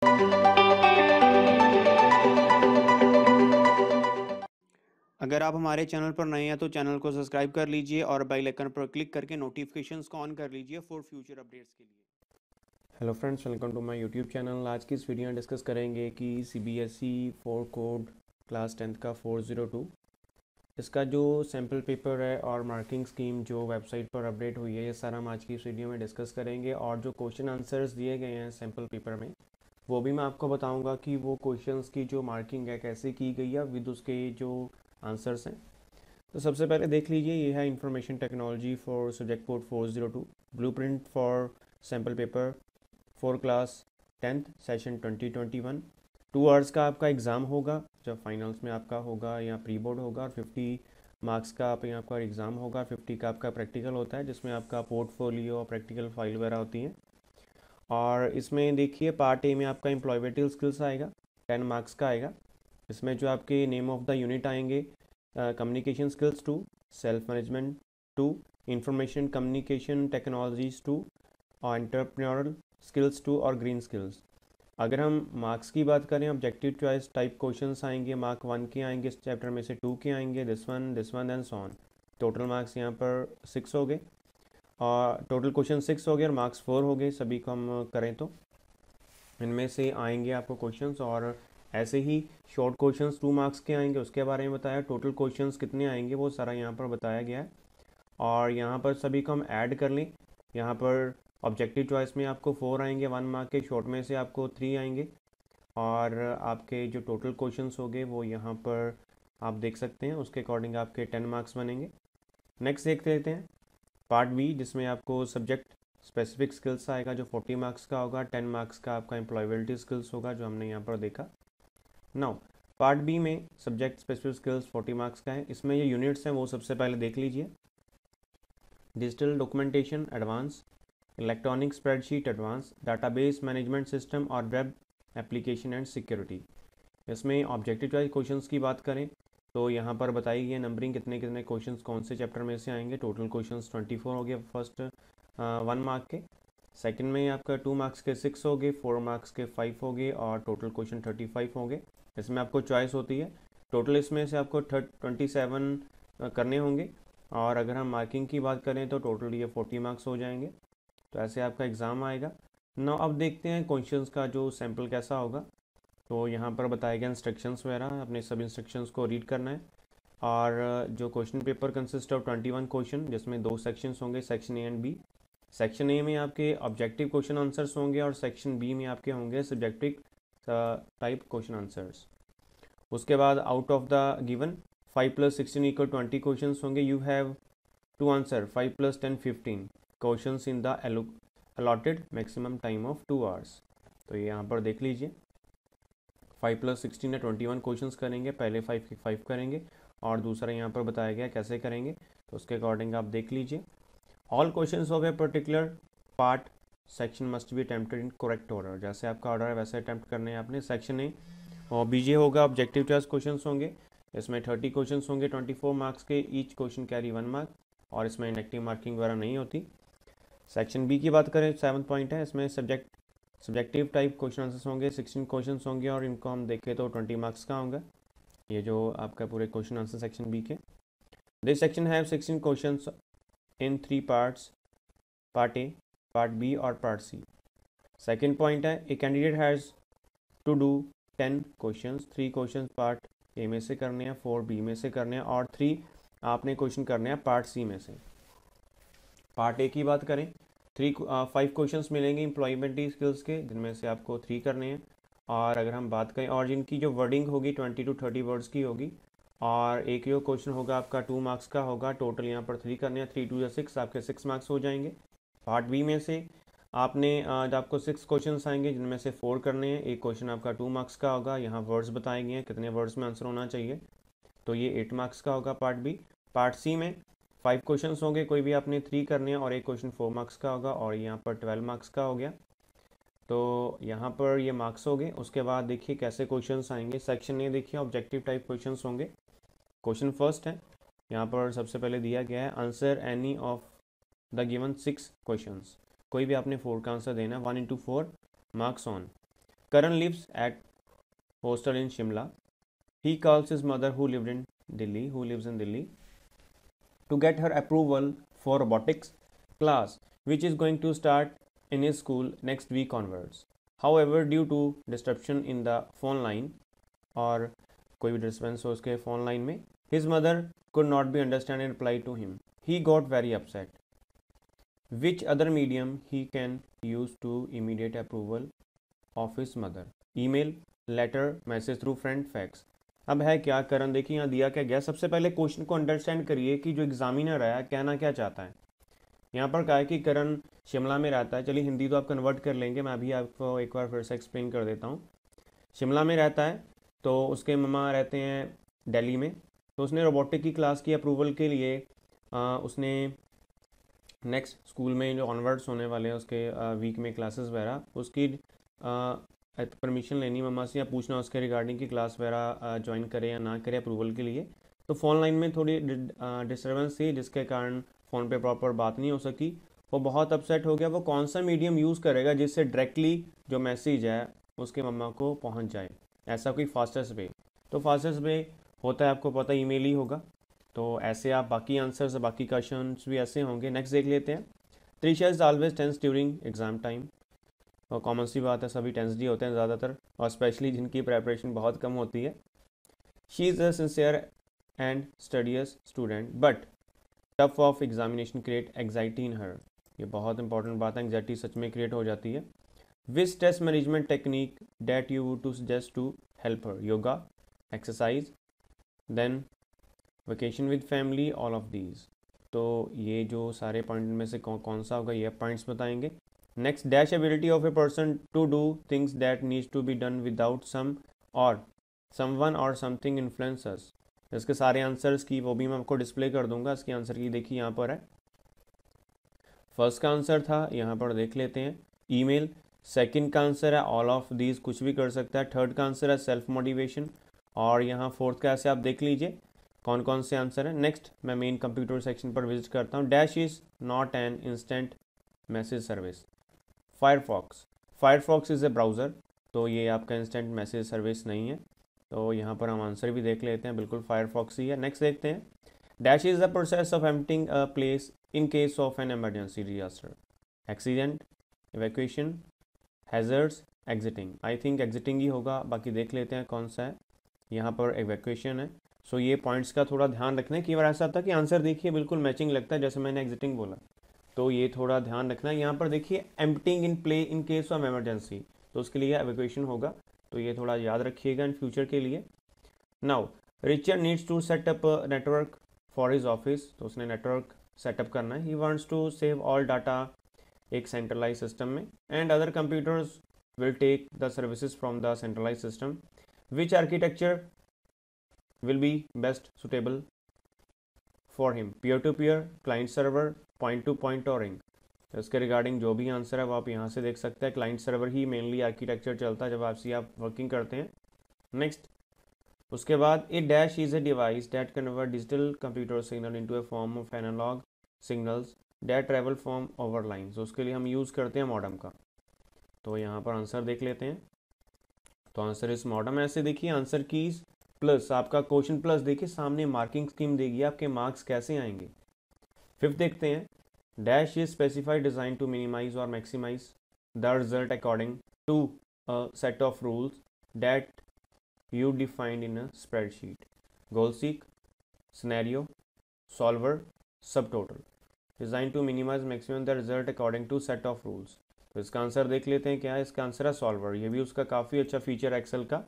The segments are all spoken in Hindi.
अगर आप हमारे चैनल पर नए हैं तो चैनल को सब्सक्राइब कर लीजिए और बेल आइकन पर क्लिक करके नोटिफिकेशंस को ऑन कर लीजिए फॉर फ्यूचर अपडेट्स के लिए। Hello friends, welcome to my YouTube channel. आज की इस वीडियो में डिस्कस करेंगे कि सीबीएसई 4 कोड क्लास 10th का 402 इसका जो सैम्पल पेपर है और मार्किंग स्कीम जो वेबसाइट पर अपडेट हुई है, ये सारा हम आज की इस वीडियो में डिस्कस करेंगे। और जो क्वेश्चन आंसर्स दिए गए हैं सैम्पल पेपर में, वो भी मैं आपको बताऊंगा कि वो क्वेश्चंस की जो मार्किंग है कैसे की गई है विद उसके जो आंसर्स हैं। तो सबसे पहले देख लीजिए, ये है information technology for subject code 402 blueprint for sample paper for class 10th session 2021। 2 hours का आपका एग्ज़ाम होगा, जब फाइनल्स में आपका होगा या प्री बोर्ड होगा, और 50 मार्क्स का आप यहाँ आपका एग्ज़ाम होगा। 50 का आपका प्रैक्टिकल होता है जिसमें आपका पोर्टफोलियो और प्रैक्टिकल फाइल वगैरह होती हैं। और इसमें देखिए पार्ट ए में आपका एम्प्लॉयबिलिटी स्किल्स आएगा, 10 मार्क्स का आएगा। इसमें जो आपके नेम ऑफ द यूनिट आएंगे, communication skills 2, self management 2, information communication technologies 2, और एंटरप्रेन्योरल स्किल्स 2 और ग्रीन स्किल्स। अगर हम मार्क्स की बात करें, ऑब्जेक्टिव चॉइस टाइप क्वेश्चंस आएंगे, मार्क 1 के आएंगे, इस चैप्टर में से 2 के आएंगे, this one and so on. Total marks यहाँ पर 6 हो गए, और टोटल क्वेश्चन 6 हो गए और मार्क्स 4 हो गए। सभी को हम करें तो इनमें से आएंगे आपको क्वेश्चंस। और ऐसे ही शॉर्ट क्वेश्चंस 2 मार्क्स के आएंगे, उसके बारे में बताया। टोटल क्वेश्चंस कितने आएंगे वो सारा यहाँ पर बताया गया है। और यहाँ पर सभी को हम ऐड कर लें। यहाँ पर ऑब्जेक्टिव चॉइस में आपको 4 आएंगे 1 मार्क के, शॉर्ट में से आपको 3 आएंगे, और आपके जो टोटल क्वेश्चंस हो गए वो यहाँ पर आप देख सकते हैं। उसके अकॉर्डिंग आपके 10 मार्क्स बनेंगे। नेक्स्ट देख लेते हैं पार्ट बी, जिसमें आपको सब्जेक्ट स्पेसिफिक स्किल्स आएगा जो 40 मार्क्स का होगा। 10 मार्क्स का आपका एम्प्लॉयबिलिटी स्किल्स होगा जो हमने यहाँ पर देखा। नाउ पार्ट बी में सब्जेक्ट स्पेसिफिक स्किल्स 40 मार्क्स का है। इसमें ये यूनिट्स हैं वो सबसे पहले देख लीजिए। Digital documentation advance, electronic spreadsheet advance, database management system और वेब एप्लीकेशन एंड सिक्योरिटी। इसमें ऑब्जेक्टिव चॉइस क्वेश्चंस की बात करें तो यहाँ पर बताई गई है नंबरिंग, कितने कितने क्वेश्चंस कौन से चैप्टर में से आएंगे। टोटल क्वेश्चंस 24 हो गए फर्स्ट 1 मार्क के। सेकंड में आपका 2 मार्क्स के 6 हो गए, 4 मार्क्स के 5 हो गए, और टोटल क्वेश्चन 35 हो गए। इसमें आपको चॉइस होती है। टोटल इसमें से आपको 27 करने होंगे। और अगर हम मार्किंग की बात करें तो टोटल ये 40 मार्क्स हो जाएंगे। तो ऐसे आपका एग्ज़ाम आएगा। ना अब देखते हैं क्वेश्चंस का जो सैम्पल कैसा होगा। तो यहाँ पर बताए गए इंस्ट्रक्शंस वगैरह, अपने सब इंस्ट्रक्शंस को रीड करना है। और जो question paper consist of 21 question, जिसमें 2 सेक्शंस होंगे, section A and B. Section A में आपके ऑब्जेक्टिव क्वेश्चन आंसर्स होंगे और सेक्शन बी में आपके होंगे सब्जेक्टिव टाइप क्वेश्चन आंसर्स। उसके बाद out of the given 5 + 16 = 20 question होंगे। You have to answer 5 + 10 15 question in the allotted maximum time of 2 hours. तो ये यहाँ पर देख लीजिए, 5 + 16 है 21 क्वेश्चंस करेंगे। पहले 5 के 5 करेंगे और दूसरा यहाँ पर बताया गया कैसे करेंगे, तो उसके अकॉर्डिंग आप देख लीजिए। All questions of a particular part section must be attempted in correct order. जैसे आपका ऑर्डर है वैसे अटैम्प्ट करने हैं आपने। सेक्शन ए और बीजे होगा, ऑब्जेक्टिव चॉइस क्वेश्चंस होंगे। इसमें 30 क्वेश्चंस होंगे 24 मार्क्स के, ईच क्वेश्चन कैरी 1 मार्क, और इसमें नेगेटिव मार्किंग वगैरह नहीं होती। सेक्शन बी की बात करें, 7th पॉइंट है, इसमें सब्जेक्टिव टाइप क्वेश्चन आंसर्स होंगे, 16 क्वेश्चन होंगे, और इनको हम देखें तो 20 मार्क्स का होगा। ये जो आपका पूरे क्वेश्चन आंसर सेक्शन बी के। This section have 16 question in 3 parts, part A, part B और पार्ट सी। सेकेंड पॉइंट है, a candidate has to do 10 question, 3 question part A में से करने हैं, 4 बी में से करने हैं, और 3 आपने क्वेश्चन करने हैं पार्ट सी में से। पार्ट ए की बात करें, 5 क्वेश्चंस मिलेंगे एम्प्लॉयमेंट स्किल्स के, जिनमें से आपको 3 करने हैं। और अगर हम बात करें, और जिनकी जो वर्डिंग होगी 20 to 30 वर्ड्स की होगी। और एक जो क्वेश्चन होगा आपका 2 मार्क्स का होगा। टोटल यहाँ पर 3 करने हैं, 3 × 2 = 6, आपके 6 मार्क्स हो जाएंगे। पार्ट बी में से आपने आपको 6 क्वेश्चन आएंगे, जिनमें से 4 करने हैं। एक क्वेश्चन आपका 2 मार्क्स का होगा, यहाँ वर्ड्स बताए गए हैं कितने वर्ड्स में आंसर होना चाहिए, तो ये 8 मार्क्स का होगा पार्ट बी। पार्ट सी में 5 क्वेश्चन होंगे, कोई भी आपने 3 करने हैं, और एक क्वेश्चन 4 मार्क्स का होगा, और यहाँ पर 12 मार्क्स का हो गया। तो यहाँ पर ये मार्क्स हो गए। उसके बाद देखिए कैसे क्वेश्चंस आएंगे। सेक्शन ए देखिए, ऑब्जेक्टिव टाइप क्वेश्चंस होंगे। क्वेश्चन फर्स्ट है, यहाँ पर सबसे पहले दिया गया है, answer any of the given 6 questions. कोई भी आपने 4 का आंसर देना है, 1 × 4 marks on. Karan lives at hostel in Shimla. He calls his mother who lives in Delhi, to get her approval for robotics class, which is going to start in his school next week onwards. However, due to disruption in the phone line, और कोई भी डिस्टर्बेंस हो उसके फ़ोन लाइन में, his mother could not be understand and reply to him. He got very upset. Which other medium he can use to immediate approval of his mother? Email, letter, message through friend, fax. अब है क्या करण, देखिए यहाँ दिया क्या गया। सबसे पहले क्वेश्चन को अंडरस्टैंड करिए कि जो एग्जामिनर है कहना क्या चाहता है। यहाँ पर कहा है कि करण शिमला में रहता है। चलिए हिंदी तो आप कन्वर्ट कर लेंगे, मैं अभी आपको एक बार फिर से एक्सप्लेन कर देता हूँ। शिमला में रहता है तो उसके मम्मा रहते हैं दिल्ली में। तो उसने रोबोटिक की क्लास की अप्रूवल के लिए उसने नेक्स्ट स्कूल में जो ऑनवर्ड्स होने वाले हैं उसके वीक में क्लासेस वगैरह, उसकी परमिशन लेनी मम्मा से या पूछना उसके रिगार्डिंग की क्लास वगैरह ज्वाइन करे या ना करे अप्रूवल के लिए। तो फ़ोन लाइन में थोड़ी डिस्टर्बेंस थी जिसके कारण फ़ोन पे प्रॉपर बात नहीं हो सकी। वो बहुत अपसेट हो गया। वो कौन सा मीडियम यूज़ करेगा जिससे डायरेक्टली जो मैसेज है उसके मम्मा को पहुंच जाए, ऐसा कोई फास्टेस्ट वे। तो फास्टेस्ट वे होता है आपको पता, ईमेल ही होगा। तो ऐसे आप बाकी आंसर्स बाकी क्वेश्चंस भी ऐसे होंगे। नेक्स्ट देख लेते हैं। Trisha is always tense during exam time. और कॉमन सी बात है, सभी टेंस ही होते हैं ज़्यादातर, और स्पेशली जिनकी प्रेपरेशन बहुत कम होती है। She is a sincere and studious student but tough of examination create anxiety in her. ये बहुत इंपॉर्टेंट बात है, एग्जाइटी सच में क्रिएट हो जाती है। Which stress management technique that you would to suggest to help her? Yoga, exercise, then vacation with family, all of these. तो ये जो सारे पॉइंट में से कौन सा होगा, ये पॉइंट्स बताएंगे। Next, dash ability of a person to do things that needs to be done without someone or something influencers. इसके सारे आंसर्स की वो भी मैं आपको डिस्प्ले कर दूंगा। इसके आंसर की देखिए यहाँ पर है। फर्स्ट का आंसर था, यहाँ पर देख लेते हैं, ईमेल। सेकंड का आंसर है ऑल ऑफ दीज, कुछ भी कर सकता है। थर्ड का आंसर है सेल्फ मोटिवेशन। और यहाँ फोर्थ का ऐसे आप देख लीजिए कौन कौन से आंसर है। नेक्स्ट मैं मेन कंप्यूटर सेक्शन पर विजिट करता हूँ। Dash is not an instant message service. Firefox is a browser, तो ये आपका इंस्टेंट मैसेज सर्विस नहीं है। तो यहाँ पर हम आंसर भी देख लेते हैं, बिल्कुल फायरफॉक्स ही है। नेक्स्ट देखते हैं। Dash is the process of emptying a place in case of an emergency disaster, accident, evacuation, hazards, exiting. I think exiting ही होगा, बाकी देख लेते हैं कौन सा है। यहाँ पर इवैक्यूएशन है। सो ये पॉइंट्स का थोड़ा ध्यान रखना है। कई बार ऐसा होता है कि आंसर देखिए बिल्कुल मैचिंग लगता है, जैसे मैंने एग्जिटिंग बोला, तो ये थोड़ा ध्यान रखना है। यहाँ पर देखिए emptying in play in case of emergency, तो उसके लिए इवैक्यूएशन होगा, तो ये थोड़ा याद रखिएगा इन फ्यूचर के लिए। Now Richard needs to setup network for his office, तो उसने नेटवर्क सेटअप करना है। He wants to save all data एक सेंट्रलाइज सिस्टम में, and other computers will take the services from the centralise system. Which architecture will be best suitable for him, peer to peer, client server, point to point or ring. तो इसके रिगार्डिंग जो भी आंसर है वो आप यहाँ से देख सकते हैं। क्लाइंट सर्वर ही मेनली आर्किटेक्चर चलता है जब आप वर्किंग करते हैं। नेक्स्ट उसके बाद a dash is a device that convert digital computer signal into a form of analog signals that travel from over line. तो उसके लिए हम यूज़ करते हैं मॉडम का। तो यहाँ पर आंसर देख लेते हैं। तो आंसर इस मॉडम, ऐसे देखिए आंसर कीज प्लस आपका क्वेश्चन प्लस, देखिए सामने मार्किंग स्कीम देगी, आपके मार्क्स कैसे आएंगे। फिफ्थ देखते हैं। Dash is specified design to minimize और maximize the result according to a set of rules that you defined in a spreadsheet. Goal seek, scenario, solver, subtotal. Designed to minimize maximum the result according to set of rules. तो इसका आंसर देख लेते हैं क्या है। इसका आंसर है सॉल्वर। ये भी उसका काफ़ी अच्छा फीचर है एक्सेल का,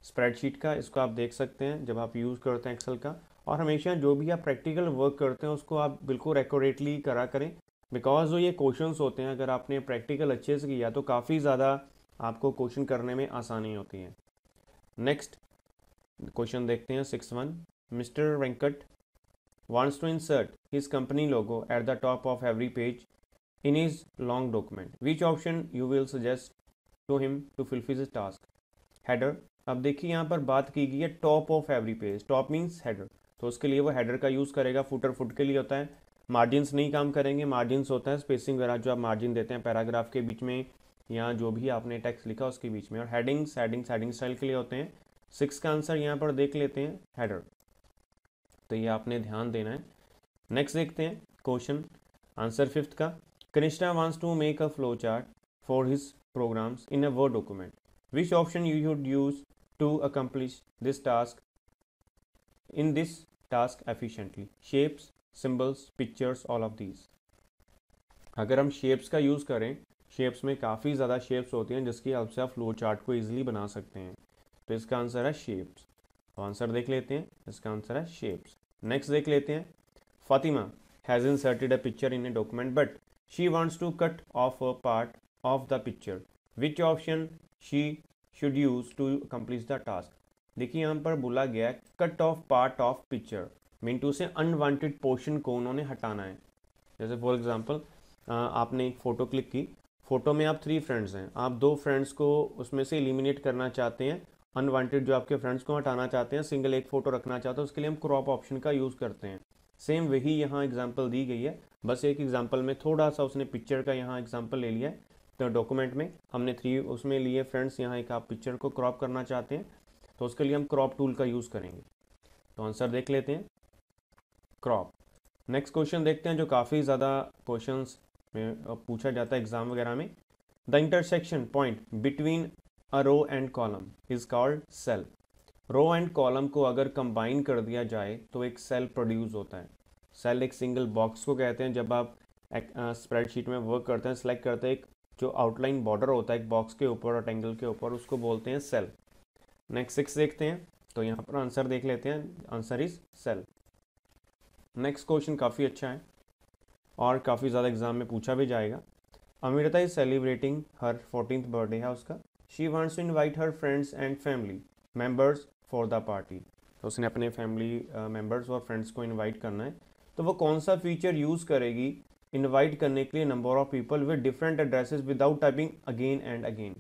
स्प्रेडशीट का। इसको आप देख सकते हैं जब आप यूज़ करते हैं एक्सेल का। और हमेशा जो भी आप प्रैक्टिकल वर्क करते हैं उसको आप बिल्कुल एक्यूरेटली करा करें, बिकॉज जो ये क्वेश्चंस होते हैं अगर आपने प्रैक्टिकल अच्छे से किया तो काफ़ी ज़्यादा आपको क्वेश्चन करने में आसानी होती है। नेक्स्ट क्वेश्चन देखते हैं 6-1। Mister Venkat wants to insert his company logo at the top of every page in his long document. Which option you will suggest to him to fulfill his task? Header, अब देखिए यहाँ पर बात की गई है top of every page. Top means header, तो उसके लिए वो हेडर का यूज़ करेगा। फुटर फुट के लिए होता है। मार्जिन्स नहीं काम करेंगे। मार्जिन्स होता है स्पेसिंग वगैरह जो आप मार्जिन देते हैं पैराग्राफ के बीच में या जो भी आपने टेक्स्ट लिखा उसके बीच में, और हेडिंग स्टाइल के लिए होते हैं। 6 का आंसर यहाँ पर देख लेते हैं, हेडर। तो ये आपने ध्यान देना है। नेक्स्ट देखते हैं क्वेश्चन आंसर 5th का। Kanishtha wants to make a flow chart for his programs in a Word document. Which option you should use to accomplish this task in this task efficiently? Shapes, symbols, pictures, all of these. अगर हम शेप्स का यूज़ करें, शेप्स में काफ़ी ज़्यादा शेप्स होती हैं जिसकी हेल्प से आप फ्लो चार्ट को ईजिली बना सकते हैं। तो इसका आंसर है शेप्स। तो आंसर देख लेते हैं, इसका आंसर है शेप्स। नेक्स्ट देख लेते हैं, Fatima has inserted a picture in a document but she wants to cut off a part of the picture. Which option she should use to accomplish the task? देखिए यहाँ पर बोला गया cut off part of picture, mean to say unwanted portion को उन्होंने हटाना है। जैसे फॉर एग्जांपल आपने एक फ़ोटो क्लिक की, फ़ोटो में आप 3 फ्रेंड्स हैं, आप 2 फ्रेंड्स को उसमें से एलिमिनेट करना चाहते हैं, अनवांटेड जो आपके फ्रेंड्स को हटाना चाहते हैं, सिंगल एक फ़ोटो रखना चाहते हैं, उसके लिए हम क्रॉप ऑप्शन का यूज़ करते हैं। सेम वही यहाँ एग्जाम्पल दी गई है, बस एक एग्जाम्पल में थोड़ा सा उसने पिक्चर का यहाँ एग्जाम्पल ले लिया है। तो डॉक्यूमेंट में हमने 3 उसमें लिए फ्रेंड्स, यहाँ एक आप पिक्चर को क्रॉप करना चाहते हैं तो उसके लिए हम क्रॉप टूल का यूज़ करेंगे। तो आंसर देख लेते हैं, क्रॉप। नेक्स्ट क्वेश्चन देखते हैं जो काफ़ी ज़्यादा क्वेश्चंस में पूछा जाता है एग्जाम वगैरह में। The intersection point between a row and column is called cell. Row and column को अगर कंबाइन कर दिया जाए तो एक सेल प्रोड्यूस होता है। सेल एक सिंगल बॉक्स को कहते हैं। जब आप स्प्रेडशीट में वर्क करते हैं, सेलेक्ट करते हैं, एक जो आउटलाइन बॉर्डर होता है एक बॉक्स के ऊपर और रेक्टेंगल के ऊपर, उसको बोलते हैं सेल। नेक्स्ट 6 देखते हैं, तो यहाँ पर आंसर देख लेते हैं, answer is cell. Next question काफ़ी अच्छा है और काफ़ी ज़्यादा एग्जाम में पूछा भी जाएगा। Amrita is celebrating her 14th birthday है उसका। She wants to invite her friends and family members for the party. तो उसने अपने फैमिली मेम्बर्स और फ्रेंड्स को इन्वाइट करना है, तो वो कौन सा फीचर यूज़ करेगी इनवाइट करने के लिए number of people with different addresses without typing again and again.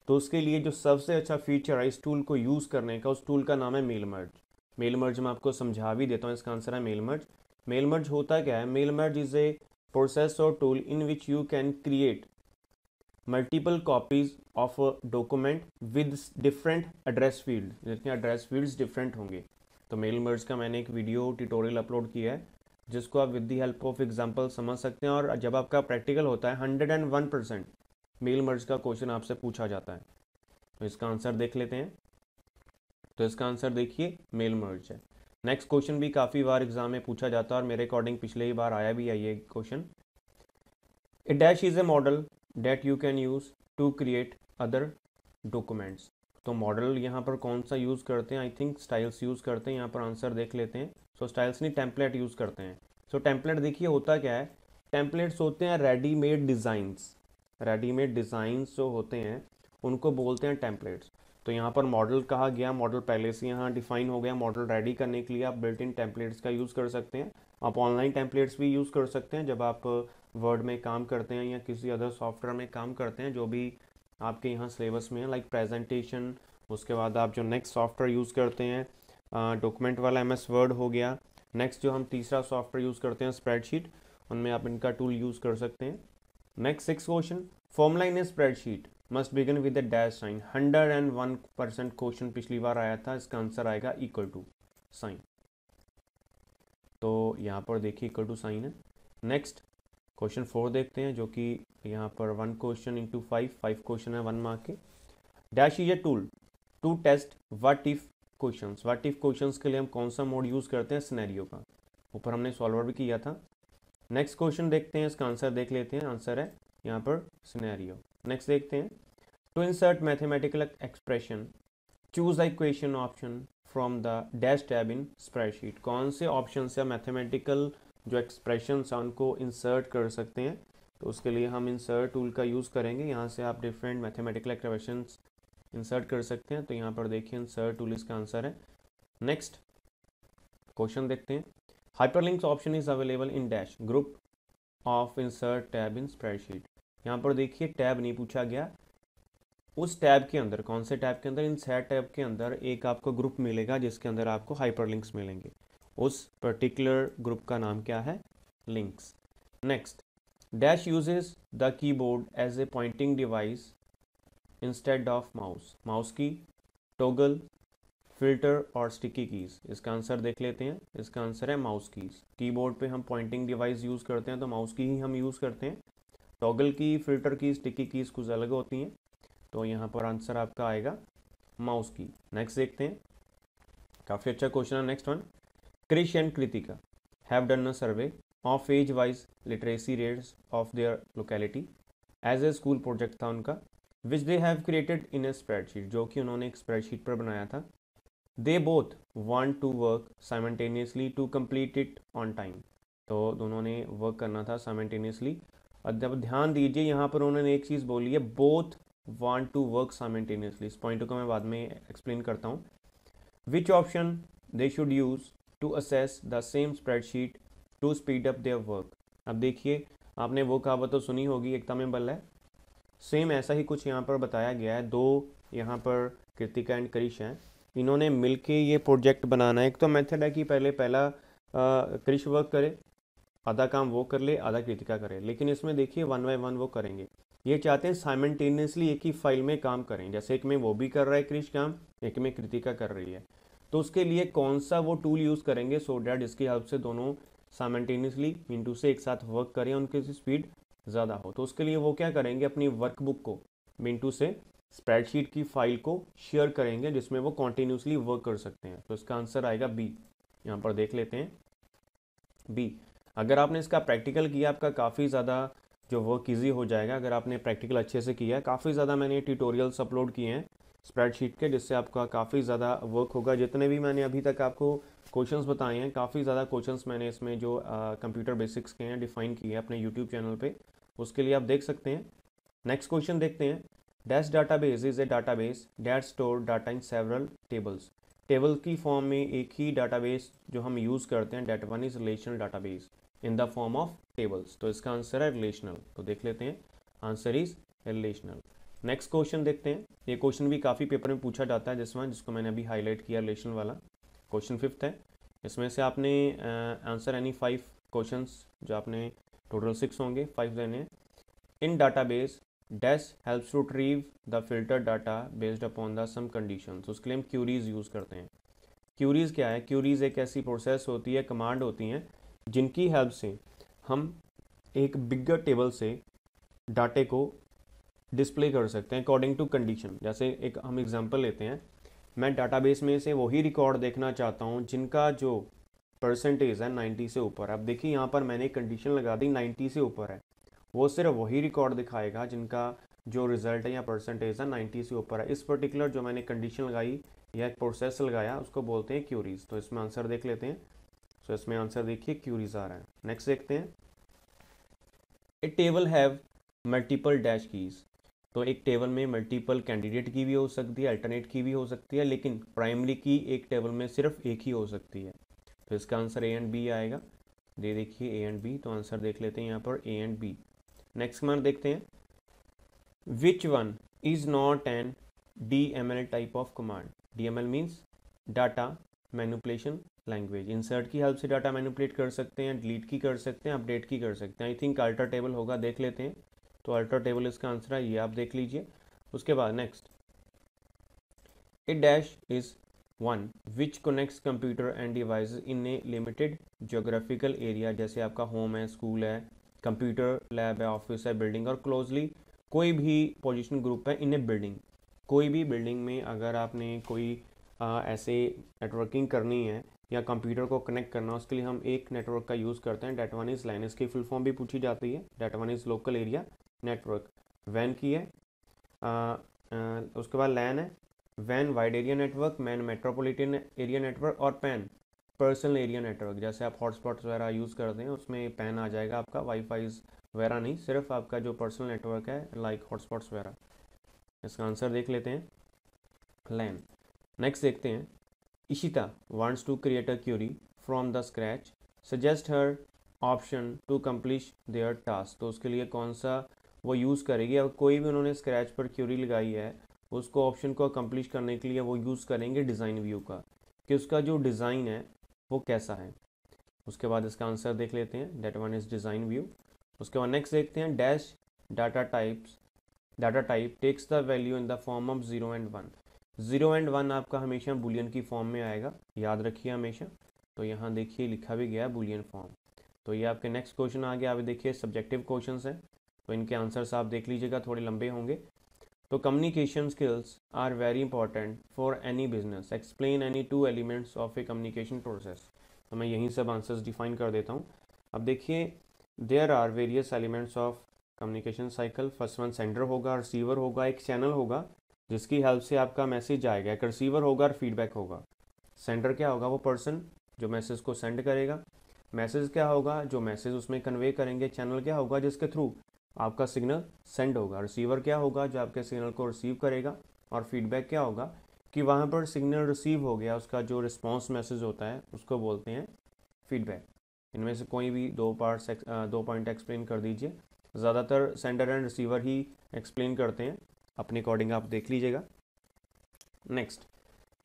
तो उसके लिए जो सबसे अच्छा फीचर है इस टूल को यूज़ करने का, उस टूल का नाम है मेल मर्ज। मेल मर्ज मैं आपको समझा भी देता हूँ, इसका आंसर है मेल मर्ज। मेल मर्ज होता क्या है? Mail merge is a process और tool in which you can create multiple copies of a document with different address field, जिसके एड्रेस फील्ड्स डिफरेंट होंगे। तो मेल मर्ज का मैंने एक वीडियो ट्यूटोरियल अपलोड किया है जिसको आप with the help of example समझ सकते हैं, और जब आपका प्रैक्टिकल होता है 101% मेल मर्ज का क्वेश्चन आपसे पूछा जाता है। तो इसका आंसर देख लेते हैं, तो इसका आंसर देखिए मेल मर्ज है। नेक्स्ट क्वेश्चन भी काफ़ी बार एग्जाम में पूछा जाता है और मेरे अकॉर्डिंग पिछले ही बार आया भी है ये question. A dash is a model that you can use to create other documents. तो मॉडल यहाँ पर कौन सा यूज़ करते हैं? आई थिंक स्टाइल्स यूज़ करते हैं। यहाँ पर आंसर देख लेते हैं। सो स्टाइल्स नहीं, टेम्पलेट यूज़ करते हैं। सो टेम्पलेट देखिए होता क्या है, टेम्पलेट्स होते हैं रेडीमेड डिज़ाइंस। रेडीमेड डिज़ाइंस जो होते हैं उनको बोलते हैं टेम्पलेट्स। तो यहाँ पर मॉडल कहा गया, मॉडल पहले से यहाँ डिफाइन हो गया। मॉडल रेडी करने के लिए आप बिल्ट इन टेम्पलेट्स का यूज़ कर सकते हैं। आप ऑनलाइन टेम्पलेट्स भी यूज़ कर सकते हैं जब आप वर्ड में काम करते हैं या किसी अदर सॉफ्टवेयर में काम करते हैं जो भी आपके यहाँ सिलेबस में है, लाइक प्रेजेंटेशन। उसके बाद आप जो नेक्स्ट सॉफ्टवेयर यूज़ करते हैं डॉक्यूमेंट वाला MS वर्ड हो गया। नेक्स्ट जो हम तीसरा सॉफ्टवेयर यूज़ करते हैं स्प्रेडशीट, उनमें आप इनका टूल यूज़ कर सकते हैं। Next 6 question, formula in a spreadsheet must begin with the dash sign. 101% question पिछली बार आया था, इसका आंसर आएगा इक्वल टू साइन। तो यहाँ पर देखिए इक्वल टू साइन है। नेक्स्ट क्वेश्चन 4 देखते हैं जो कि यहाँ पर 1 क्वेश्चन इंटू 5 क्वेश्चन है 1 मार्क के। Dash is a tool to test what if questions. What if questions के लिए हम कौन सा मोड यूज़ करते हैं? सिनेरियो का। ऊपर हमने सॉल्वर भी किया था। नेक्स्ट क्वेश्चन देखते हैं, इसका आंसर देख लेते हैं। आंसर है यहाँ पर सिनेरियो। नेक्स्ट देखते हैं, to insert mathematical expression choose the equation option from the dash tab in spreadsheet. कौन से ऑप्शन से मैथमेटिकल जो एक्सप्रेशंस हैं उनको इंसर्ट कर सकते हैं? तो उसके लिए हम इंसर्ट टूल का यूज़ करेंगे। यहाँ से आप डिफरेंट मैथमेटिकल एक्सप्रेशंस इंसर्ट कर सकते हैं। तो यहाँ पर देखिए इंसर्ट टूल इसका आंसर है। नेक्स्ट क्वेश्चन देखते हैं, hyperlinks option is available in dash group of insert tab in spreadsheet. यहाँ पर देखिए टैब नहीं पूछा गया, उस टैब के अंदर, कौन से टैब के अंदर? इंसर्ट टैब के अंदर एक आपको ग्रुप मिलेगा जिसके अंदर आपको हाइपरलिंक्स मिलेंगे। उस पर्टिकुलर ग्रुप का नाम क्या है? Links. Next dash uses the keyboard as a pointing device instead of mouse. Mouse key, toggle, filter और स्टिकी कीज। इसका आंसर देख लेते हैं। इसका आंसर है माउस कीज। कीबोर्ड पे हम पॉइंटिंग डिवाइस यूज़ करते हैं तो माउस की ही हम यूज़ करते हैं। टॉगल की, फिल्टर की, स्टिकी कीज कुछ अलग होती हैं, तो यहाँ पर आंसर आपका आएगा माउस की। नेक्स्ट देखते हैं, काफ़ी अच्छा क्वेश्चन है next one. Krish and Kritika have done a survey of age wise literacy rates of their locality as a school project था उनका, which they have created in a spreadsheet, जो कि उन्होंने एक स्प्रेडशीट पर बनाया था। They both want to work simultaneously to complete it on time. तो दोनों ने वर्क करना था साइमल्टेनियसली। अब ध्यान दीजिए, यहाँ पर उन्होंने एक चीज़ बोली है, both want to work simultaneously. इस पॉइंट को मैं बाद में एक्सप्लेन करता हूँ। Which option they should use to access the same spreadsheet to speed up their work. अब देखिए, आपने वो कहावत तो सुनी होगी, एकता में बल है। सेम ऐसा ही कुछ यहाँ पर बताया गया है। दो यहाँ पर कृतिका एंड क्रिश हैं, इन्होंने मिलके ये प्रोजेक्ट बनाना है। एक तो मेथड है कि पहला क्रिश वर्क करे, आधा काम वो कर ले, आधा कृतिका करे, लेकिन इसमें देखिए वन बाय वन वो करेंगे। ये चाहते हैं साइमल्टेनियसली एक ही फाइल में काम करें, जैसे एक में वो भी कर रहा है क्रिश काम, एक में कृतिका कर रही है। तो उसके लिए कौन सा वो टूल यूज़ करेंगे सो डैट इसकी हेल्प से दोनों साइमल्टेनियसली मिनटू से एक साथ वर्क करें, उनकी स्पीड ज़्यादा हो। तो उसके लिए वो क्या करेंगे, अपनी वर्कबुक को मिनटू से स्प्रेडशीट की फाइल को शेयर करेंगे, जिसमें वो कॉन्टीन्यूसली वर्क कर सकते हैं। तो इसका आंसर आएगा बी। यहाँ पर देख लेते हैं बी। अगर आपने इसका प्रैक्टिकल किया, आपका काफ़ी ज़्यादा जो वर्क ईजी हो जाएगा। अगर आपने प्रैक्टिकल अच्छे से किया है, काफ़ी ज़्यादा मैंने ट्यूटोरियल्स अपलोड किए हैं स्प्रेडशीट के, जिससे आपका काफ़ी ज़्यादा वर्क होगा। जितने भी मैंने अभी तक आपको क्वेश्चंस बताए हैं, काफ़ी ज़्यादा क्वेश्चंस मैंने इसमें जो कंप्यूटर बेसिक्स के हैं डिफाइन किए हैं अपने यूट्यूब चैनल पे, उसके लिए आप देख सकते हैं। नेक्स्ट क्वेश्चन देखते हैं। Dash database is a database that store data in several tables. Table की फॉर्म में एक ही डाटाबेस जो हम यूज़ करते हैं, that one is relational database in the form of tables. तो इसका आंसर है रिलेशनल। तो देख लेते हैं, answer is relational. Next question देखते हैं। ये क्वेश्चन भी काफ़ी पेपर में पूछा जाता है, जिसको मैंने अभी हाईलाइट किया, रिलेशन वाला। क्वेश्चन 5th है। इसमें से आपने आंसर एनी 5 क्वेश्चन, जो आपने टोटल 6 होंगे, 5 देने हैं। In database dash helps to retrieve the filter data based upon the some conditions. उसके लिए हम क्यूरीज यूज़ करते हैं। क्यूरीज क्या है? क्यूरीज एक ऐसी प्रोसेस होती है, कमांड होती हैं, जिनकी हेल्प से हम एक बिगर टेबल से डाटे को डिस्प्ले कर सकते हैं अकॉर्डिंग टू कंडीशन। जैसे एक हम एग्जांपल लेते हैं, मैं डाटाबेस में से वही रिकॉर्ड देखना चाहता हूँ जिनका जो परसेंटेज है 90 से ऊपर। अब देखिए यहाँ पर मैंने कंडीशन लगा दी 90 से ऊपर है, वो सिर्फ वही रिकॉर्ड दिखाएगा जिनका जो रिजल्ट है या परसेंटेज है 90 से ऊपर है। इस पर्टिकुलर जो मैंने कंडीशन लगाई या एक प्रोसेस लगाया, उसको बोलते हैं क्यूरीज। तो इसमें आंसर देख लेते हैं। तो इसमें आंसर देखिए क्यूरीज आ रहा है। नेक्स्ट देखते हैं। A table have multiple dash keys. तो एक टेबल में मल्टीपल कैंडिडेट की भी हो सकती है, अल्टरनेट की भी हो सकती है, लेकिन प्राइमरी की एक टेबल में सिर्फ एक ही हो सकती है। तो इसका आंसर ए एंड बी आएगा। दे देखिए ए एंड बी। तो आंसर देख लेते हैं यहाँ पर A and B. Next command देखते हैं। Which one is not an DML type of command. DML means data manipulation language. Insert की हेल्प से डाटा मैनिपुलेट कर सकते हैं, डिलीट की कर सकते हैं, अपडेट की कर सकते हैं। आई थिंक अल्टर टेबल होगा, देख लेते हैं। तो अल्टर टेबल इसका आंसर है, ये आप देख लीजिए। उसके बाद next, A dash is one which connects computer and device in A limited geographical area. जैसे आपका होम है, स्कूल है, कंप्यूटर लैब है, ऑफिस है, बिल्डिंग, और क्लोजली कोई भी पोजीशन ग्रुप है इन ए बिल्डिंग। कोई भी बिल्डिंग में अगर आपने कोई ऐसे नेटवर्किंग करनी है या कंप्यूटर को कनेक्ट करना, उसके लिए हम एक नेटवर्क का यूज़ करते हैं, डेट वन इज़ लाइन। इसकी फुल फॉर्म भी पूछी जाती है, that one is local area network. वैन की है, उसके बाद लैन है, वैन wide area network, MAN metropolitan area network, और पैन पर्सनल एरिया नेटवर्क। जैसे आप हॉटस्पॉट्स वगैरह यूज़ करते हैं, उसमें पैन आ जाएगा आपका, वाईफाई वगैरह नहीं, सिर्फ आपका जो पर्सनल नेटवर्क है लाइक हॉटस्पॉट्स वगैरह। इसका आंसर देख लेते हैं, लैन। नेक्स्ट देखते हैं। Ishita wants to create a query from the scratch, suggest her option to complete their task. तो उसके लिए कौन सा वो यूज़ करेगी? अब कोई भी उन्होंने स्क्रैच पर क्यूरी लगाई है, उसको ऑप्शन को अकम्प्लिश करने के लिए वो यूज़ करेंगे डिज़ाइन व्यू का, कि उसका जो डिज़ाइन है वो कैसा है। उसके बाद इसका आंसर देख लेते हैं, that one is design view. उसके बाद नेक्स्ट देखते हैं dash data type takes the value in the form of 0 and 1। 0 and 1 आपका हमेशा बुलियन की फॉर्म में आएगा, याद रखिए हमेशा। तो यहाँ देखिए लिखा भी गया है बुलियन फॉर्म। तो ये आपके नेक्स्ट क्वेश्चन आ गया। अभी देखिए सब्जेक्टिव क्वेश्चंस हैं, तो इनके आंसर्स आप देख लीजिएगा, थोड़े लंबे होंगे। तो communication skills are very important for any business, explain any 2 elements of a communication process. तो मैं यहीं सब आंसर्स डिफाइन कर देता हूँ। अब देखिए there are various elements of communication cycle. First one sender होगा, रिसीवर होगा, एक चैनल होगा जिसकी हेल्प से आपका मैसेज आएगा, एक रिसीवर होगा और फीडबैक होगा। सेंडर क्या होगा, वो पर्सन जो मैसेज को सेंड करेगा। मैसेज क्या होगा, जो मैसेज उसमें कन्वे करेंगे। चैनल क्या होगा, जिसके थ्रू आपका सिग्नल सेंड होगा। रिसीवर क्या होगा, जो आपके सिग्नल को रिसीव करेगा। और फीडबैक क्या होगा कि वहाँ पर सिग्नल रिसीव हो गया, उसका जो रिस्पॉन्स मैसेज होता है उसको बोलते हैं फीडबैक। इनमें से कोई भी दो पॉइंट एक्सप्लेन कर दीजिए। ज़्यादातर सेंडर एंड रिसीवर ही एक्सप्लेन करते हैं, अपने अकॉर्डिंग आप देख लीजिएगा। Next,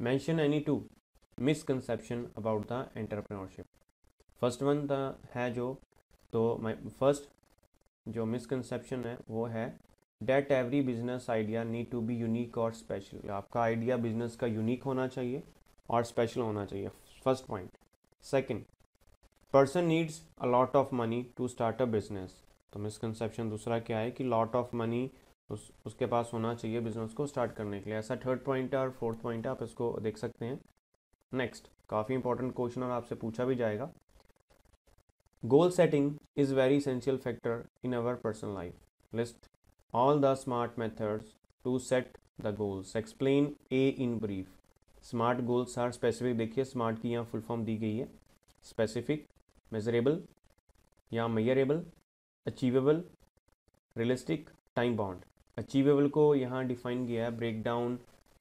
mention any 2 misconception about the entrepreneurship. First one है जो, तो फर्स्ट जो मिसकंसेप्शन है वो है that every business idea need to be unique और स्पेशल। आपका आइडिया बिजनेस का यूनिक होना चाहिए और स्पेशल होना चाहिए, first point. Second, person needs a lot of money to start a business. तो मिसकंसेप्शन दूसरा क्या है कि लॉट ऑफ मनी उसके पास होना चाहिए बिजनेस को स्टार्ट करने के लिए। ऐसा थर्ड पॉइंट है और फोर्थ पॉइंट है, आप इसको देख सकते हैं। नेक्स्ट, काफ़ी इंपॉर्टेंट क्वेश्चन और आपसे पूछा भी जाएगा। Goal setting is very essential factor in our personal life. List all the smart methods to set the goals. Explain A in brief. Smart goals are specific। देखिए स्मार्ट की यहाँ फुल फॉर्म दी गई है। स्पेसिफिक, मेजरेबल या measurable, achievable, realistic, time bound. Achievable को यहाँ डिफाइन किया है, break down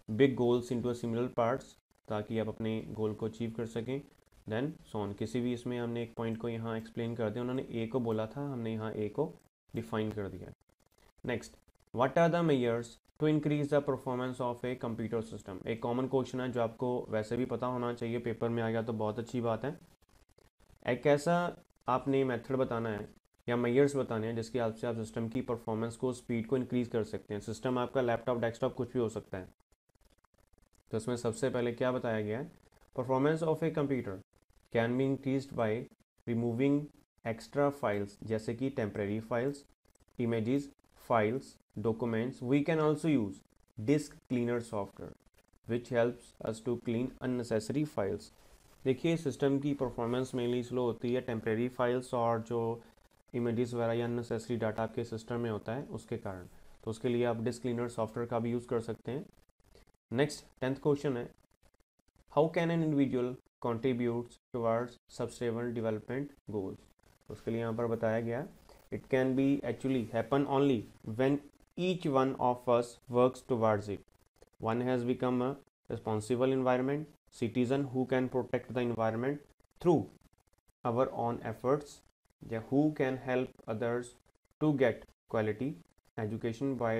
big goals into similar parts ताकि आप अपने गोल को अचीव कर सकें। देन सोन, किसी भी इसमें हमने एक पॉइंट को यहाँ एक्सप्लेन कर दिया, उन्होंने ए को बोला था, हमने यहाँ ए को डिफाइन कर दिया। Next, what are the measures to increase the performance of a computer system. एक कॉमन क्वेश्चन है जो आपको वैसे भी पता होना चाहिए, पेपर में आ गया तो बहुत अच्छी बात है। एक ऐसा आपने मेथड बताना है या मेजर्स बताने हैं जिसकी हेल्प से आप सिस्टम की परफॉर्मेंस को, स्पीड को इंक्रीज कर सकते हैं। सिस्टम आपका लैपटॉप, डेस्कटॉप, कुछ भी हो सकता है। तो इसमें सबसे पहले क्या बताया गया है, performance of a computer can be increased by removing extra files, जैसे कि temporary files, images, files, documents. We can also use disk cleaner software which helps us to clean unnecessary files. देखिए सिस्टम की परफॉर्मेंस मेनली स्लो होती है टेम्परेरी फाइल्स और जो इमेजेस वगैरह या अननेसेसरी डाटा आपके सिस्टम में होता है उसके कारण। तो उसके लिए आप डिस्क क्लीनर सॉफ्टवेयर का भी यूज़ कर सकते हैं। नेक्स्ट 10th क्वेश्चन है, how can an individual contributes towards sustainable development goals। तो उसके लिए यहाँ पर बताया गया, it can be actually happen only when each one of us works towards it. One has become a responsible environment citizen who can protect the environment through our own efforts, who can help others to get quality education by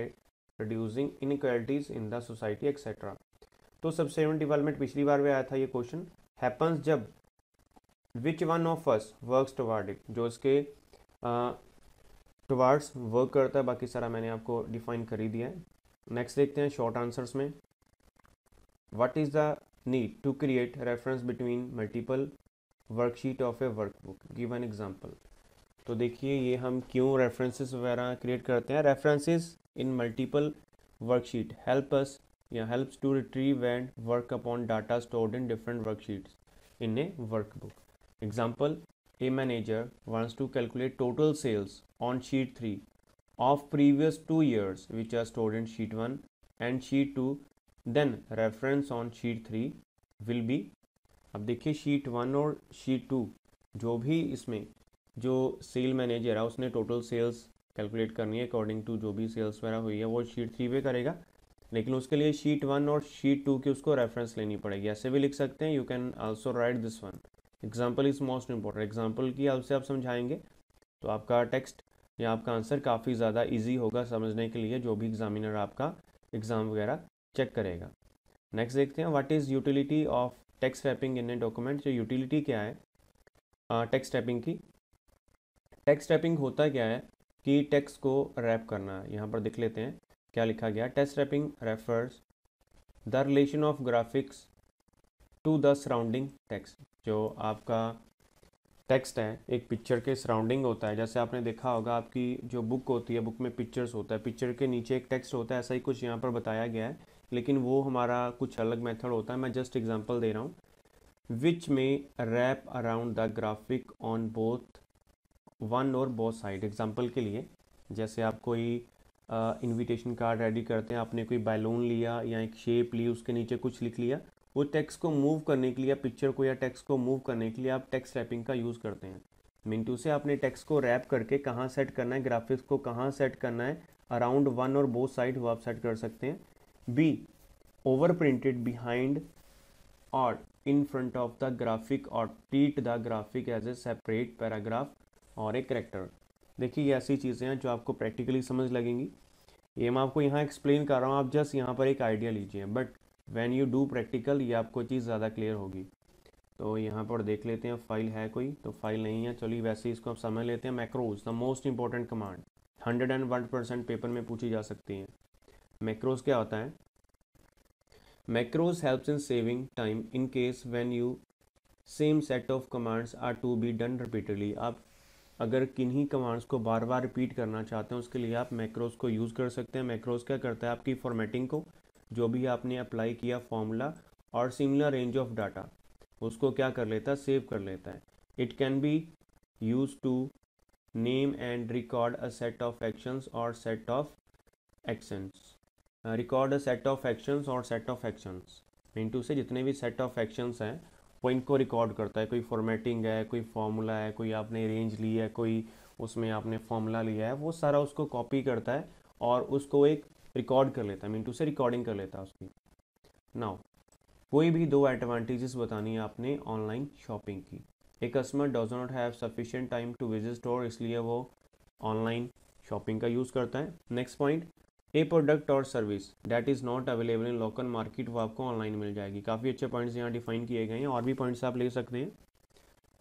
reducing inequalities in the society etc. तो सस्टेनेबल डेवलपमेंट पिछली बार भी आया था ये क्वेश्चन, हैपन्स जब which one of us works toward it, जो इसके टुवर्ड्स वर्क करता है। बाकी सारा मैंने आपको डिफाइन कर ही दिया है। नेक्स्ट देखते हैं शॉर्ट आंसर्स में, what is the need to create reference between multiple worksheet of a workbook, give an example. तो देखिए ये हम क्यों रेफरेंसेस वगैरह क्रिएट करते हैं, references in multiple worksheet help us helps to retrieve and work upon data stored in different worksheets in a workbook. Example, a manager wants to calculate total sales on sheet 3 of previous 2 years which are stored in sheet 1 and sheet 2, then reference on sheet 3 will be। अब देखिए sheet 1 और sheet 2 जो भी इसमें जो सेल मैनेजर है उसने टोटल सेल्स कैलकुलेट करनी है अकॉर्डिंग टू जो भी सेल्स वगैरह हुई है वो शीट 3 पे करेगा, लेकिन उसके लिए शीट 1 और शीट 2 की उसको रेफरेंस लेनी पड़ेगी। ऐसे भी लिख सकते हैं, you can also right this one, example is most important. Example की हेल्प से आप समझाएंगे तो आपका टेक्स्ट या आपका आंसर काफ़ी ज़्यादा इजी होगा समझने के लिए, जो भी एग्जामिनर आपका एग्ज़ाम वगैरह चेक करेगा। नेक्स्ट देखते हैं, what is utility of text typing in a document. जो यूटिलिटी क्या है टेक्स्ट टाइपिंग की, टेक्स्ट रैपिंग होता क्या है कि टेक्स्ट को रैप करना है। यहाँ पर देख लेते हैं क्या लिखा गया। Text wrapping refers the relation of graphics to the surrounding text. जो आपका टेक्स्ट है एक पिक्चर के सराउंडिंग होता है। जैसे आपने देखा होगा आपकी जो बुक होती है, बुक में पिक्चर्स होता है, पिक्चर के नीचे एक टेक्स्ट होता है, ऐसा ही कुछ यहाँ पर बताया गया है, लेकिन वो हमारा कुछ अलग मेथड होता है। मैं जस्ट एग्जांपल दे रहा हूँ। विच में wrap around the graphic on both one और बोथ साइड। एग्जांपल के लिए जैसे आप कोई इनविटेशन कार्ड रेडी करते हैं, आपने कोई बैलून लिया या एक शेप ली, उसके नीचे कुछ लिख लिया, वो टेक्स्ट को मूव करने के लिए या पिक्चर को या टेक्स्ट को मूव करने के लिए आप टेक्स्ट रैपिंग का यूज़ करते हैं। मिनटू से आपने टेक्स्ट को रैप करके कहाँ सेट करना है, ग्राफिक्स को कहाँ सेट करना है, अराउंड वन और बोथ साइड वो आप सेट कर सकते हैं। बी ओवर प्रिंटेड बिहाइंड और in front of the graphic और treat the graphic as a separate paragraph और एक करेक्टर। देखिए ये ऐसी चीज़ें हैं जो आपको प्रैक्टिकली समझ लगेंगी। ये मैं आपको यहाँ एक्सप्लेन कर रहा हूँ, आप जस्ट यहाँ पर एक आइडिया लीजिए, but when you do practical ये आपको चीज़ ज़्यादा क्लियर होगी। तो यहाँ पर देख लेते हैं फाइल है कोई, तो फाइल नहीं है, चलिए वैसे ही इसको आप समझ लेते हैं। Macros the most important command, 101% paper में पूछी जा सकती है। मैक्रोज क्या होता है? Macros helps in saving time in case when you same set of commands are to be done repeatedly. आप अगर किन्हीं कमांड्स को बार बार रिपीट करना चाहते हैं उसके लिए आप मैक्रोज को यूज़ कर सकते हैं। मैक्रोज क्या करता है? आपकी फॉर्मेटिंग को, जो भी आपने अप्लाई किया फॉर्मूला और सिमिलर रेंज ऑफ डाटा, उसको क्या कर लेता है? सेव कर लेता है। It can be use to name and record a set of actions और set of actions. Record a set of actions और सेट ऑफ एक्शंस मिनटू से जितने भी सेट ऑफ एक्शंस हैं वो इनको रिकॉर्ड करता है। कोई फॉर्मेटिंग है, कोई फार्मूला है, कोई आपने रेंज ली है, कोई उसमें आपने फार्मूला लिया है, वो सारा उसको कॉपी करता है और उसको एक रिकॉर्ड कर लेता है। मिनटू से रिकॉर्डिंग कर लेता है उसकी। नाउ कोई भी दो एडवांटेजेस बतानी है आपने ऑनलाइन शॉपिंग की। एक customer does not have sufficient time to visit store, इसलिए वो ऑनलाइन शॉपिंग का यूज़ करता है। नेक्स्ट पॉइंट, ए प्रोडक्ट और service that is not available in local market, वो आपको ऑनलाइन मिल जाएगी। काफ़ी अच्छे पॉइंट्स यहाँ डिफाइन किए गए हैं, और भी पॉइंट्स आप ले सकते हैं।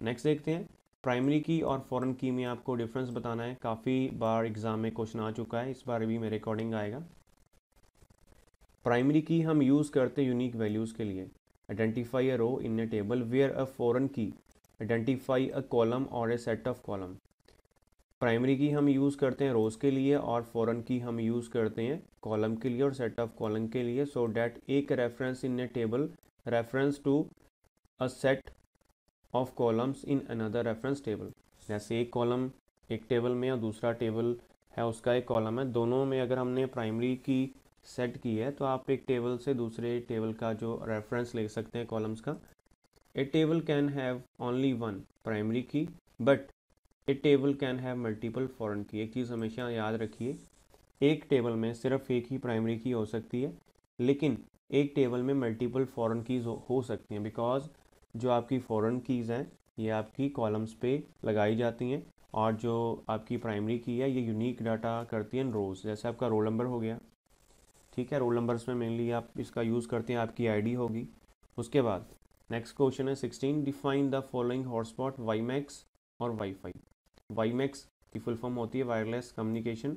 नेक्स्ट देखते हैं, प्राइमरी की और फॉरेन की में आपको डिफरेंस बताना है। काफ़ी बार एग्जाम में क्वेश्चन आ चुका है, इस बार भी मेरे अकॉर्डिंग आएगा। प्राइमरी की हम यूज़ करते हैं यूनिक वैल्यूज़ के लिए, identify a row in a table, where a foreign key identify a column और a set of column. Primary key हम यूज़ करते हैं रोज़ के लिए और फॉरेन की हम यूज़ करते हैं कॉलम के लिए और सेट ऑफ कॉलम के लिए। सो डैट एक reference in a table reference to a set of columns in another reference table. जैसे एक कॉलम एक टेबल में और दूसरा टेबल है उसका एक कॉलम है, दोनों में अगर हमने प्राइमरी की सेट की है तो आप एक टेबल से दूसरे टेबल का जो रेफरेंस ले सकते हैं कॉलम्स का। A table can have only one primary key but a table can have multiple foreign key. एक चीज़ हमेशा याद रखिए, एक टेबल में सिर्फ एक ही प्राइमरी की हो सकती है, लेकिन एक टेबल में मल्टीपल फॉरेन कीज़ हो सकती हैं, बिकॉज जो आपकी फॉरेन कीज़ हैं ये आपकी कॉलम्स पे लगाई जाती हैं, और जो आपकी प्राइमरी की है ये यूनिक डाटा करती है इन रोज़। जैसे आपका रोल नंबर हो गया, ठीक है, रोल नंबर्स में मेनली आप इसका यूज़ करते हैं, आपकी आईडी होगी। उसके बाद नेक्स्ट क्वेश्चन है 16, define the following hotspot WiMAX और वाईफाई। वाईमैक्स की फुल फॉर्म होती है वायरलेस कम्युनिकेशन,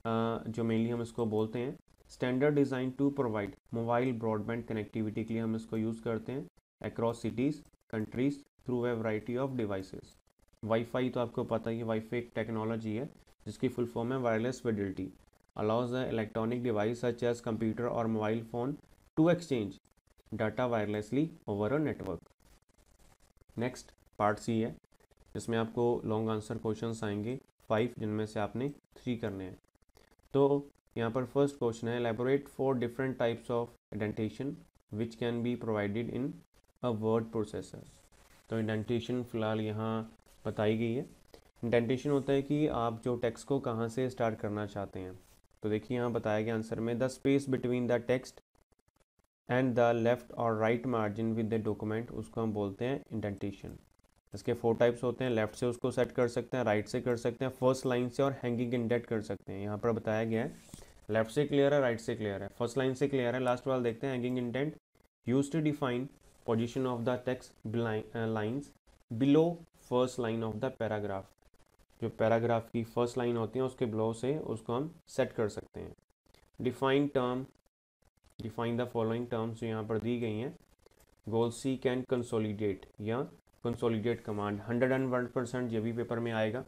जो मेनली हम इसको बोलते हैं standard design to provide mobile broadband connectivity के लिए हम इसको यूज़ करते हैं across cities countries through a variety of devices. Wifi तो आपको पता ही है, वाईफाई एक टेक्नोलॉजी है जिसकी फुल फॉर्म है wireless Fidelity, allows the electronic device such as computer or mobile phone to exchange data wirelessly over a network। Next part C है, जिसमें आपको लॉन्ग आंसर क्वेश्चंस आएंगे 5, जिनमें से आपने 3 करने हैं। तो यहाँ पर फर्स्ट क्वेश्चन है, elaborate 4 different types of indentation which can be provided in a word processor. तो इंडेंटेशन फ़िलहाल यहाँ बताई गई है। इंडेंटेशन होता है कि आप जो टेक्स्ट को कहाँ से स्टार्ट करना चाहते हैं। तो देखिए यहाँ बताया गया आंसर में, the space between the text and the left और right margin with the document, उसको हम बोलते हैं इंडेंटेशन। इसके 4 टाइप्स होते हैं, लेफ्ट से उसको सेट कर सकते हैं, राइट से कर सकते हैं, फर्स्ट लाइन से और हैंगिंग इंडेंट कर सकते हैं। यहाँ पर बताया गया है लेफ्ट से क्लियर है, राइट से क्लियर है, फर्स्ट लाइन से क्लियर है, लास्ट वाला देखते हैं hanging indent use to define position of the text lines below first line of the paragraph. जो पैराग्राफ की फर्स्ट लाइन होती है उसके बिलो से उसको हम सेट कर सकते हैं। डिफाइन द फॉलोइंग टर्म्स जो यहाँ पर दी गई हैं। गोल सी कैन कंसोलिडेट या कंसोलिडेट कमांड 101% ये भी पेपर में आएगा,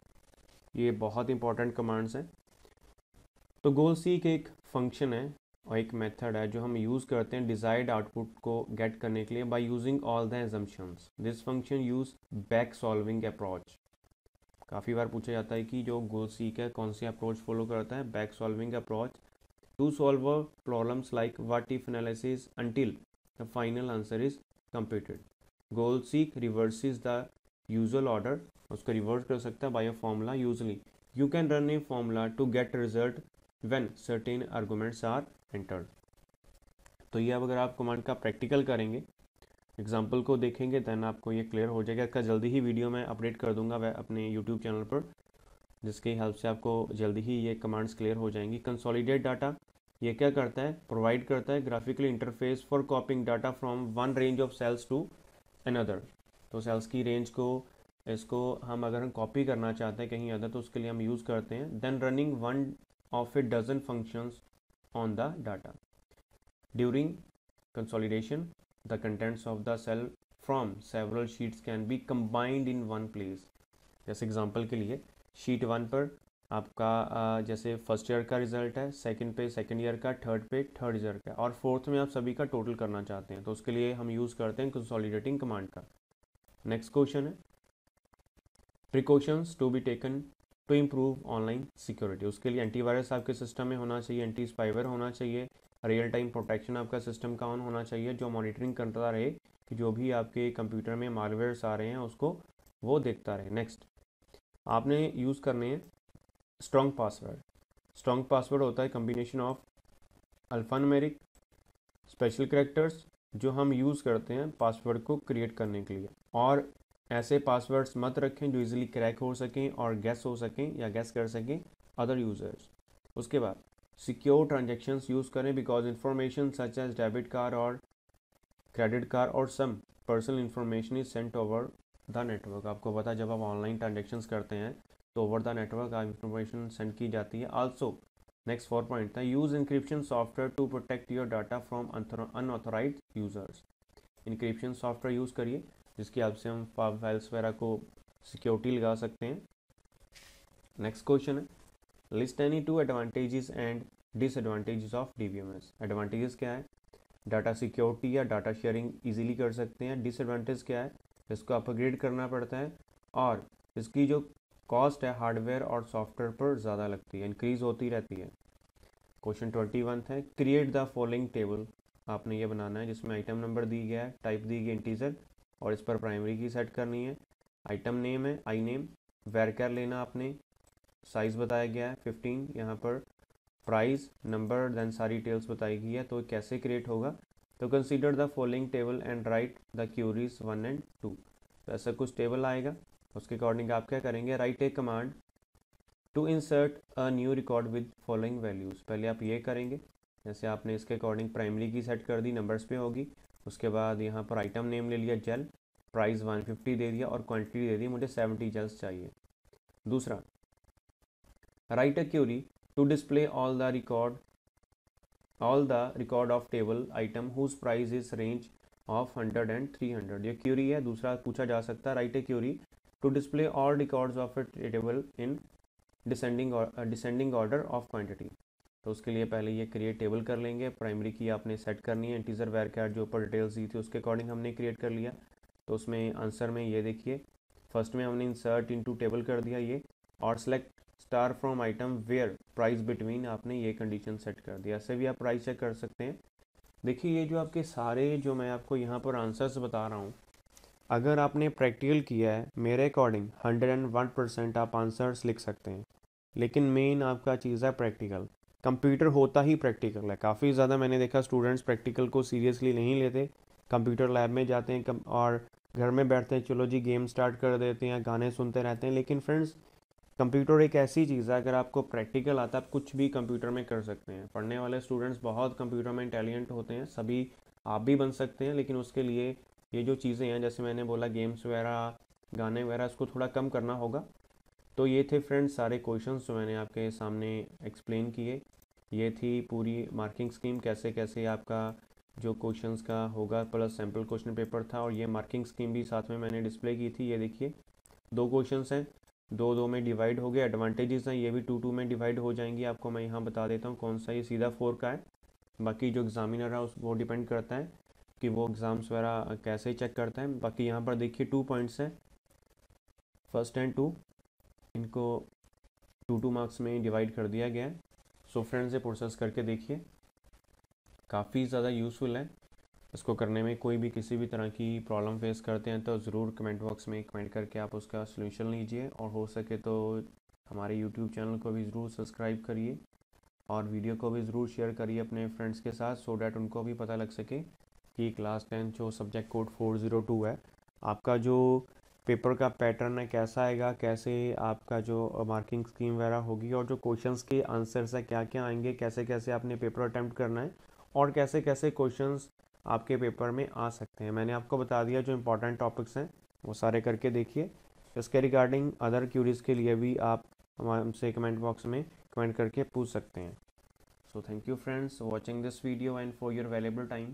ये बहुत इंपॉर्टेंट कमांड्स हैं। तो गोल सीक एक फंक्शन है और एक मेथड है जो हम यूज़ करते हैं डिज़ायर्ड आउटपुट को गेट करने के लिए by using all the assumptions. This function use back solving approach. काफ़ी बार पूछा जाता है कि जो गोल सीक है कौन सी अप्रोच फॉलो करता है, back solving approach to solve problems like what if analysis until the final answer is computed. Goal seek reverses the usual order, उसको रिवर्स कर सकता है by a formula. Usually you can run a formula to get result when certain arguments are entered। तो ये अब अगर आप कमांड का प्रैक्टिकल करेंगे, एग्जाम्पल को देखेंगे, देन आपको ये क्लियर हो जाएगा। इसका जल्दी ही वीडियो मैं अपडेट कर दूंगा वह अपने यूट्यूब चैनल पर, जिसकी हेल्प से आपको जल्दी ही ये कमांड्स क्लियर हो जाएंगी। कंसोलिडेट डाटा ये क्या करता है, प्रोवाइड करता है graphically interface for copying data from one range of cells to another. तो सेल्स की रेंज को इसको हम अगर हम कॉपी करना चाहते हैं कहीं अदर तो उसके लिए हम यूज़ करते हैं। Then running one of a dozen functions on the data. During consolidation, the contents of the cell from several sheets can be combined in one place। जैसे एग्जांपल के लिए शीट 1 पर आपका जैसे फर्स्ट ईयर का रिजल्ट है, सेकंड पे सेकंड ईयर का, थर्ड पे थर्ड ईयर का, और फोर्थ में आप सभी का टोटल करना चाहते हैं तो उसके लिए हम यूज़ करते हैं कंसोलिडेटिंग कमांड का। नेक्स्ट क्वेश्चन है precautions to be taken to improve online security. उसके लिए एंटीवायरस आपके सिस्टम में होना चाहिए, एंटी स्पाईवेयर होना चाहिए, रियल टाइम प्रोटेक्शन आपका सिस्टम का ऑन होना चाहिए जो मॉनिटरिंग करता रहे कि जो भी आपके कंप्यूटर में मालवेयर्स आ रहे हैं उसको वो देखता रहे। नेक्स्ट आपने यूज़ करने हैं स्ट्रॉन्ग पासवर्ड। स्ट्रॉन्ग पासवर्ड होता है combination of alphanumeric special characters जो हम यूज़ करते हैं पासवर्ड को क्रिएट करने के लिए, और ऐसे पासवर्ड्स मत रखें जो इजीली क्रैक हो सकें और गैस हो सकें या गैस कर सकें अदर यूज़र्स। उसके बाद सिक्योर ट्रांजैक्शंस यूज़ करें because information such as debit card और क्रेडिट कार्ड और some personal information is sent over the network. आपको पता है जब आप ऑनलाइन ट्रांजेक्शन्स करते हैं तो ओवर द नेटवर्क आप इंफॉर्मेशन सेंड की जाती है। आल्सो नेक्स्ट 4 पॉइंट था use encryption software to protect your data from unauthorised users. Encryption software use करिए जिसकी हेल्प से हम फाइल्स वगैरह को सिक्योरिटी लगा सकते हैं। नेक्स्ट क्वेश्चन है list any two advantages and disadvantages of DBMS. Advantages क्या है, डाटा सिक्योरिटी या डाटा शेयरिंग इजीली कर सकते हैं। डिसएडवांटेज क्या है, इसको अपग्रेड करना पड़ता है और इसकी जो कॉस्ट है हार्डवेयर और सॉफ्टवेयर पर ज़्यादा लगती है, इंक्रीज होती रहती है। क्वेश्चन 21 है क्रिएट द फॉलोइंग टेबल। आपने ये बनाना है जिसमें आइटम नंबर दी गया है, टाइप दी गई इंटीजर और इस पर प्राइमरी की सेट करनी है। आइटम नेम है आई नेम, वेरकर लेना आपने, साइज़ बताया गया है 15, यहाँ पर प्राइस नंबर देन सारी डिटेल्स बताई गई है। तो कैसे क्रिएट होगा, तो consider the following table and write the queries 1 and 2। तो ऐसा कुछ टेबल आएगा, उसके अकॉर्डिंग आप क्या करेंगे, write a command to insert a new record with following values. पहले आप ये करेंगे, जैसे आपने इसके अकॉर्डिंग प्राइमरी की सेट कर दी, नंबर्स पे होगी। उसके बाद यहाँ पर आइटम नेम ले लिया जेल, प्राइस 150 दे दिया और क्वांटिटी दे दी मुझे 70 जेल्स चाहिए। दूसरा write a query to display all the record of table item whose price is range of 100 and 300। ये क्यूरी है। दूसरा पूछा जा सकता है write a query to display all records of a table in descending order of quantity. तो उसके लिए पहले ये क्रिएट टेबल कर लेंगे, प्राइमरी की आपने सेट करनी है, इंटीजर वेरकैर जो ऊपर डिटेल्स दी थी उसके अकॉर्डिंग हमने क्रिएट कर लिया। तो उसमें आंसर में ये देखिए फर्स्ट में हमने इंसर्ट इनटू टेबल कर दिया ये, और select star from item where price between, आपने ये कंडीशन सेट कर दिया। ऐसे भी आप प्राइस चेक कर सकते हैं। देखिए ये जो आपके सारे जो मैं आपको यहाँ पर आंसर्स बता रहा हूँ, अगर आपने प्रैक्टिकल किया है मेरे अकॉर्डिंग 101% आप आंसर्स लिख सकते हैं। लेकिन मेन आपका चीज़ है प्रैक्टिकल। कंप्यूटर होता ही प्रैक्टिकल है। काफ़ी ज़्यादा मैंने देखा स्टूडेंट्स प्रैक्टिकल को सीरियसली नहीं लेते, कंप्यूटर लैब में जाते हैं और घर में बैठते हैं, चलो जी गेम स्टार्ट कर देते हैं, गाने सुनते रहते हैं। लेकिन फ्रेंड्स कंप्यूटर एक ऐसी चीज़ है, अगर आपको प्रैक्टिकल आता है आप कुछ भी कंप्यूटर में कर सकते हैं। पढ़ने वाले स्टूडेंट्स बहुत कंप्यूटर में इंटेलिजेंट होते हैं, सभी आप भी बन सकते हैं। लेकिन उसके लिए ये जो चीज़ें हैं जैसे मैंने बोला गेम्स वगैरह गाने वगैरह, इसको थोड़ा कम करना होगा। तो ये थे फ्रेंड्स सारे क्वेश्चंस जो मैंने आपके सामने एक्सप्लेन किए। ये थी पूरी मार्किंग स्कीम, कैसे कैसे आपका जो क्वेश्चंस का होगा, प्लस सैम्पल क्वेश्चन पेपर था, और ये मार्किंग स्कीम भी साथ में मैंने डिस्प्ले की थी। ये देखिए 2 क्वेश्चंस हैं, 2-2 में डिवाइड हो गए। एडवांटेजेस हैं, ये भी 2-2 में डिवाइड हो जाएंगी। आपको मैं यहाँ बता देता हूँ कौन सा, ये सीधा 4 का है। बाकी जो एग्जामिनर है उस वो डिपेंड करता है कि वो एग्ज़ाम्स वगैरह कैसे चेक करता है। बाकी यहाँ पर देखिए 2 पॉइंट्स हैं, फर्स्ट एंड 2, इनको 2-2 मार्क्स में डिवाइड कर दिया गया है। सो फ्रेंड्स ये प्रोसेस करके देखिए, काफ़ी ज़्यादा यूज़फुल है। इसको करने में कोई भी किसी भी तरह की प्रॉब्लम फेस करते हैं तो ज़रूर कमेंट बॉक्स में कमेंट करके आप उसका सलूशन लीजिए, और हो सके तो हमारे यूट्यूब चैनल को भी ज़रूर सब्सक्राइब करिए, और वीडियो को भी ज़रूर शेयर करिए अपने फ्रेंड्स के साथ, सो डैट उनको भी पता लग सके कि क्लास 10 जो सब्जेक्ट कोड 402 है, आपका जो पेपर का पैटर्न है कैसा आएगा, कैसे आपका जो मार्किंग स्कीम वगैरह होगी, और जो क्वेश्चंस के आंसर्स है क्या क्या आएंगे, कैसे कैसे आपने पेपर अटैम्प्ट करना है, और कैसे कैसे क्वेश्चंस आपके पेपर में आ सकते हैं। मैंने आपको बता दिया जो इंपॉर्टेंट टॉपिक्स हैं वो सारे करके देखिए। इसके रिगार्डिंग अदर क्यूरीज़ के लिए भी आप हमसे कमेंट बॉक्स में कमेंट करके पूछ सकते हैं। So thank you friends for watching this video and for your valuable time.